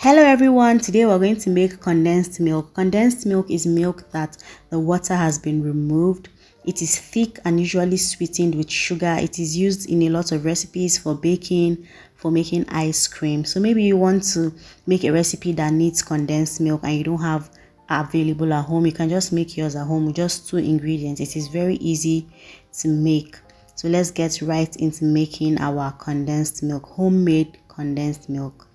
Hello everyone, today we're going to make condensed milk. Condensed milk is milk that the water has been removed. It is thick and usually sweetened with sugar. It is used in a lot of recipes for baking, for making ice cream. So maybe you want to make a recipe that needs condensed milk and you don't have available at home. You can just make yours at home with just 2 ingredients. It is very easy to make. So let's get right into making our condensed milk, homemade condensed milk.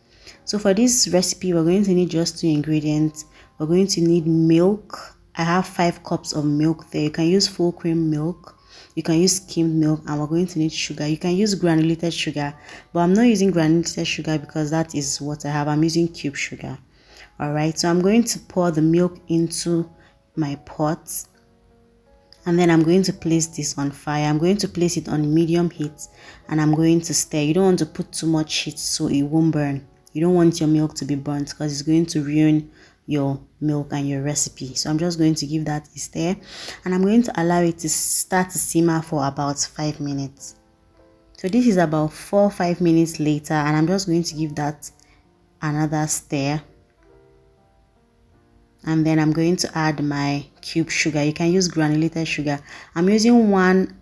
So for this recipe, we're going to need just 2 ingredients. We're going to need milk. I have 5 cups of milk there. You can use full cream milk. You can use skimmed milk, and we're going to need sugar. You can use granulated sugar, but I'm not using granulated sugar because that is what I have. I'm using cube sugar. Alright, so I'm going to pour the milk into my pot, and then I'm going to place this on fire. I'm going to place it on medium heat, and I'm going to stir. You don't want to put too much heat so it won't burn. You don't want your milk to be burnt because it's going to ruin your milk and your recipe. So I'm just going to give that a stir, and I'm going to allow it to start to simmer for about 5 minutes. So this is about 4 or 5 minutes later, and I'm just going to give that another stir. And then I'm going to add my cube sugar. You can use granulated sugar. I'm using 1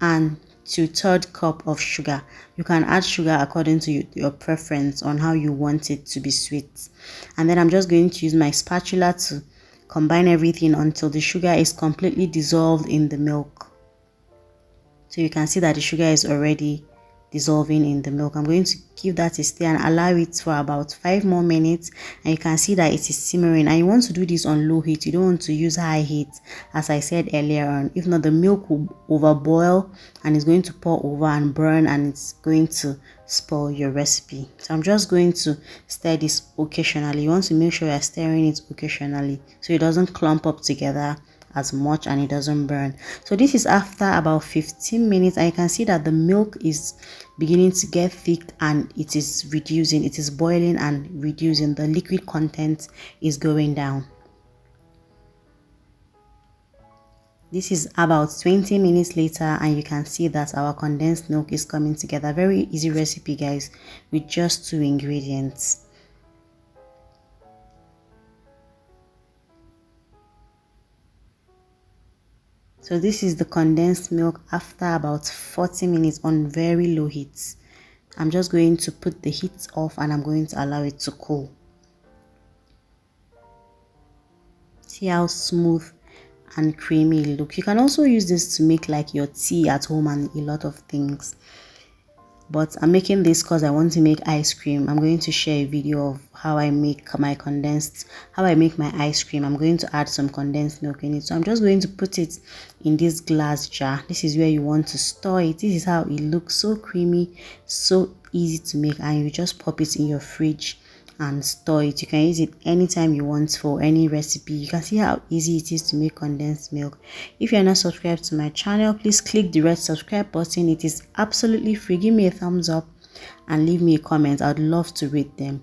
2/3 cup of sugar. You can add sugar according to your preference on how you want it to be sweet. And then I'm just going to use my spatula to combine everything until the sugar is completely dissolved in the milk. So you can see that the sugar is already dissolving in the milk. I'm going to give that a stir and allow it for about 5 more minutes, and you can see that it is simmering. And you want to do this on low heat. You don't want to use high heat, as I said earlier on. If not, the milk will overboil and it's going to pour over and burn, and it's going to spoil your recipe. So I'm just going to stir this occasionally. You want to make sure you're stirring it occasionally so it doesn't clump up together as much and it doesn't burn. So this is after about 15 minutes, and you can see that the milk is beginning to get thick and it is reducing. It is boiling and reducing. The liquid content is going down. This is about 20 minutes later, and you can see that our condensed milk is coming together. Very easy recipe, guys, with just 2 ingredients. So this is the condensed milk after about 40 minutes on very low heat. I'm just going to put the heat off and I'm going to allow it to cool. See how smooth and creamy it looks. You can also use this to make like your tea at home and a lot of things. But I'm making this because I want to make ice cream. I'm going to share a video of how I make my ice cream. I'm going to add some condensed milk in it. So I'm just going to put it in this glass jar. This is where you want to store it. This is how it looks, so creamy, so easy to make, and you just pop it in your fridge and store it. You can use it anytime you want for any recipe. You can see how easy it is to make condensed milk. If you're not subscribed to my channel, please click the red subscribe button. It is absolutely free. Give me a thumbs up and leave me a comment. I'd love to read them.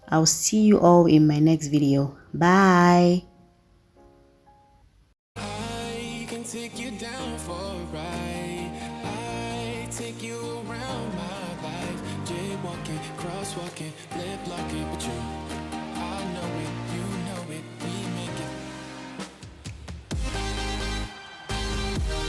I'll see you all in my next video. Bye. I can take you down for a ride. I take you around my life. Jaywalking, crosswalking, lip locking, but you